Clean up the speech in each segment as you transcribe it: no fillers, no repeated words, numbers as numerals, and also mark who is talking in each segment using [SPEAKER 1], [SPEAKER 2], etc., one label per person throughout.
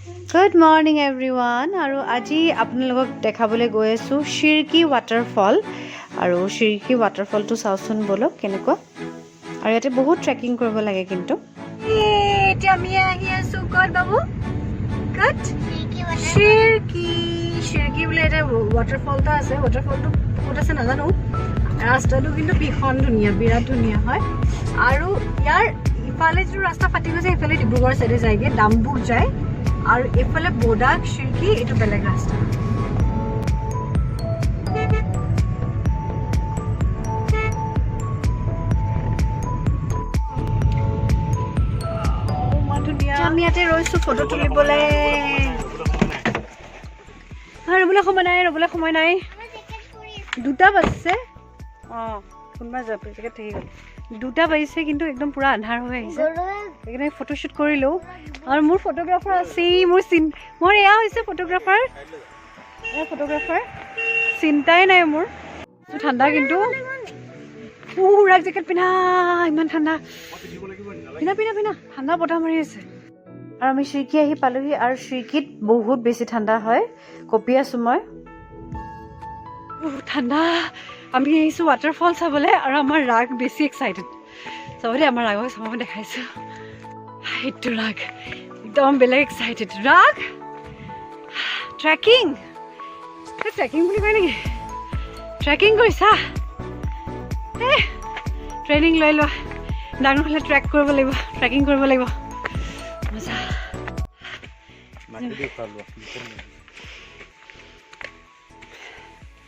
[SPEAKER 1] Good morning everyone আৰু আজি আপোনালোকক দেখাবলৈ গৈ আছো Sirki waterfall আৰু Sirki waterfall টো চাওচোন বলক কেনেকুৱা আৰু ইয়াতে বহুত ট্ৰেকিং কৰিব লাগে কিন্তু এতিয়া আমি আহি আছো ক'ত বাবু ক'ত Sirki বুলি এটা waterfall টা আছে waterfall টো ক'ত আছে নাজানো ৰাস্তাটো কিন্তু ভীষণ ধুনীয়া বিৰাট ধুনীয়া হয় আৰু ইয়াৰ ইফালে যে ৰাস্তা ফাটি গৈছে ইফালে ডিব্ৰুগড় সাইডে যায়গে দামবুক যায় और इफाले बोडाक Sirki एटु बेलेग रास्ता আমি ইয়াতে ৰৈছো ফটো তুলিবলে ৰবলে সময় নাই দুটা বাজছে কোনবা জেকেট থাকি গল দুটা বাজিছে কিন্তু একদম পুরা আন্ধাৰ হৈ আহিছে এখানে ফটোশুট কৰিলো আৰু মোৰ ফটোগ্ৰাফাৰ আছে মোৰ এয়া হৈছে ফটোগ্ৰাফাৰ চিন্তাই নাই মোৰ ঠাণ্ডা কিন্তু পুৰা জেকেট পিনা ইমান ঠাণ্ডা পিনা ঠাণ্ডা বতাহ মাৰি আছে আৰু আমি Sirki আহি পালোহি আৰু Sirkiত বহুত বেছি ঠাণ্ডা হয় কপি আছো মই ঠাণ্ডা আমি আহিছো waterfall চাবলে আৰু আমাৰ ৰাগ বেছি এক্সাইটেড সবৰে আমাৰ ৰাগক সমাম দেখাইছো এইটো ৰাগ একদম বেলেগ এক্সাইটেড ৰাগ ট্ৰেকিং বুলি কয় নেকি ট্ৰেকিং কৰিছা ট্ৰেইনিং লৈ লোৱা ডাঙৰ হ'লে ট্ৰেকিং কৰিব লাগিব মজা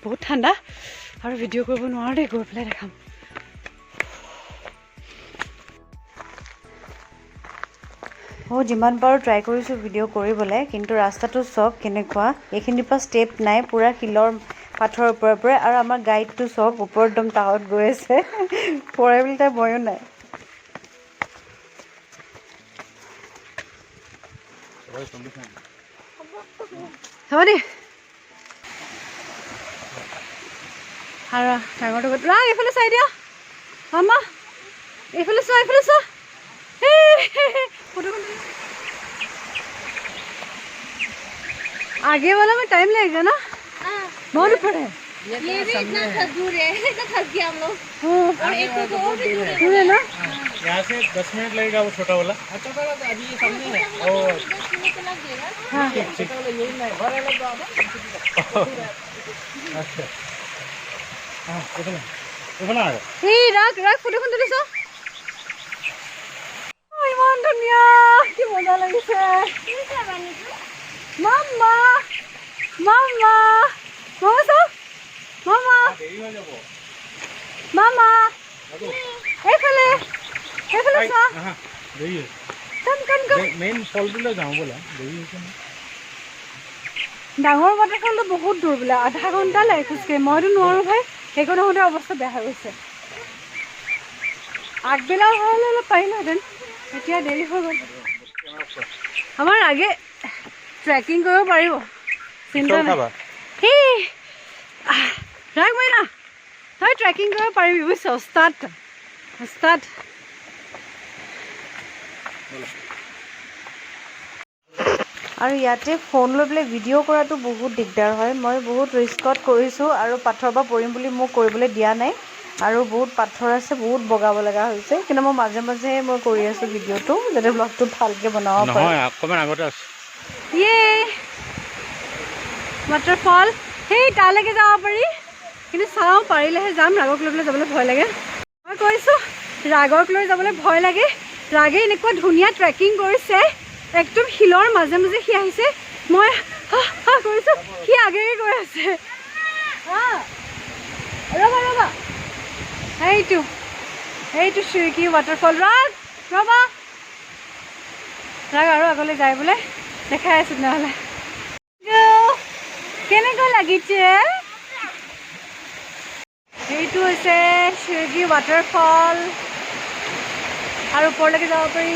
[SPEAKER 1] বহুত ঠাণ্ডা আৰু ভিডিঅ' কৰিব নোৱাৰো দেই গৈ পেলাই দেখাম যিমান পাৰো ট্ৰাই কৰিছো ভিডিঅ' কৰিবলৈ কিন্তু ৰাস্তাটো সব কেনেকুৱা এইখিনিৰ পৰা ষ্টেপ নাই পুৰা শিলৰ পাথৰৰ ওপৰৰ আৰু আমাৰ গাইডটো সব ওপৰ একদম টাৱত গৈ আছে পৰে বুলি তাৰ ভয়ো নাই হ'ব দে আৰু ডাঙৰটো ৰাগ এইফালে চাই দিয়া মামা এইফালে চোৱা आगे वाला में टाइम लगेगा ना बहुत ऊपर है
[SPEAKER 2] ये भी इतना दूर है इतना थक गया हम लोग और एक तो और भी
[SPEAKER 1] दूर है ना
[SPEAKER 3] यहाँ से 10 मिनट लगेगा वो छोटा वाला अच्छा वाला तो अभी ये सामने है ओ
[SPEAKER 2] 10 मिनट तो लग जाएगा
[SPEAKER 1] हाँ
[SPEAKER 3] छोटा वाला यही नहीं बड़ा वाला तो अच्छा हाँ देखो ना
[SPEAKER 1] हे राग फोटो खन तुलिस ইমান ধুনীয়া কি মজা লাগিছে মাম্মা এইফালে চোৱা
[SPEAKER 3] মেইন ফলটোলৈ যাওঁ ব'লা দেৰি হৈছে ন
[SPEAKER 1] ডাঙৰ ৱাটাৰফলটো বহুত দূৰ বোলে আধা ঘণ্টা লাগে খোজকাঢ়ি মইতো নোৱাৰো ভাই সেইকণ হওঁতে অৱস্থা বেয়া হৈ গৈছে আগবেলা হ'লে অলপ পাৰিলোহেঁতেন এতিয়া দেৰি হৈ গ'ল আমাৰ আগে ট্ৰেকিং কৰিব পাৰিব চিন্তা নাই সেই ৰাগ মই না তই ট্ৰেকিং কৰিব পাৰিবি বুজিছ ওস্তাদ আৰু ইয়াতে ফোন লৈ পেলাই ভিডিঅ' কৰাটো বহুত দিগদাৰ হয় মই বহুত ৰিস্কত কৰিছোঁ আৰু পাথৰৰ পৰা পৰিম বুলি মোক কৰিবলৈ দিয়া নাই আৰু বহুত পাথৰ আছে বহুত বগাব লগা হৈছে কিন্তু মই মাজে মই কৰি আছো ভিডিঅ'টো যাতে ব্লগটো ভালকে বনাব পাৰো
[SPEAKER 3] নহয় অকমান আগতে আছে
[SPEAKER 1] waterfall সেই তালৈকে যাব পাৰি কিন্তু চাও পাৰিলেহে যাম ৰাগক লৈ যাবলৈ ভয় লাগে মই কৈছো ৰাগক লৈ যাবলৈ ভয় লাগে ৰাগে এনেকুৱা ধুনীয়া ট্ৰেকিং কৰিছে একদম শিলৰ মাজে সি আহিছে মই কৰিছো সি আগে গৈ আছে ৰবা এইটো Sirki waterfall ৰাগ আৰু আগলৈ যায় বোলে দেখাই আছো নহ'লে কেনেকৈ লাগিছে এইটো হৈছে Sirki waterfall আৰু ওপৰলৈকে যাব পাৰি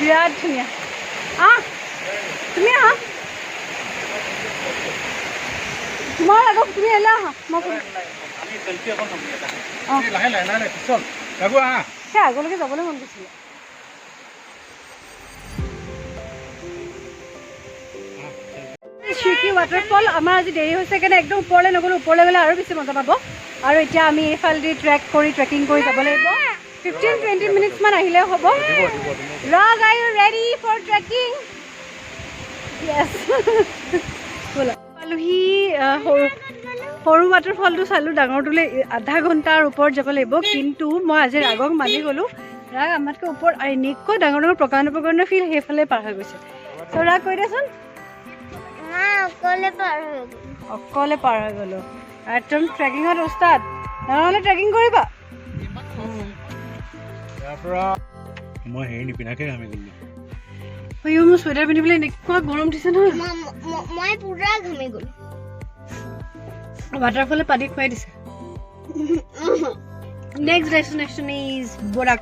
[SPEAKER 1] বিৰাট ধুনীয়া তুমি আহা তোমাৰ আগত তুমি এলা আহা মই সেই আগলৈকে যাবলৈ মন গৈছিলে শিৰকি ৱাটাৰফল আমাৰ আজি দেৰি হৈছে কাৰণে একদম ওপৰলৈ নগ'লো ওপৰলৈ গ'লে আৰু বেছি মজা পাব আৰু এতিয়া আমি এইফালেদি ট্ৰেকিং কৰি যাব লাগিব 15-20 মিনিটছমান আহিলেও হ'ব ৰাগ are you ready for trekking yes পালোহি সৰু ৱাটাৰফলটো চালোঁ ডাঙৰটোলৈ আধা ঘণ্টাৰ ওপৰত যাব লাগিব কিন্তু মই আজি ৰাগক মানি গ'লোঁ ৰাগ আমাতকৈ ওপৰত এনেকুৱা ডাঙৰ প্ৰকাণ্ড ফিল সেইফালে পাৰ হৈ গৈছে চ' ৰাগ কৈ দেচোন অকলে পাৰ হৈ গ'লোঁ একদম ট্ৰেকিঙত উস্তাদ নহ'লে ট্ৰেকিং কৰিবা
[SPEAKER 3] মই হেৰি নিপিন্ধাকে ঘামি গ'লো
[SPEAKER 1] মোৰ চুৱেটাৰ পিন্ধিবলৈ এনেকুৱা গৰম দিছে নহয়
[SPEAKER 2] মই পুৰা ঘামি গ'লো
[SPEAKER 1] ৱাটাৰফলে পানী খুৱাই দিছে নেক্সট ডেষ্টিনেশ্যন ইজ বৰাক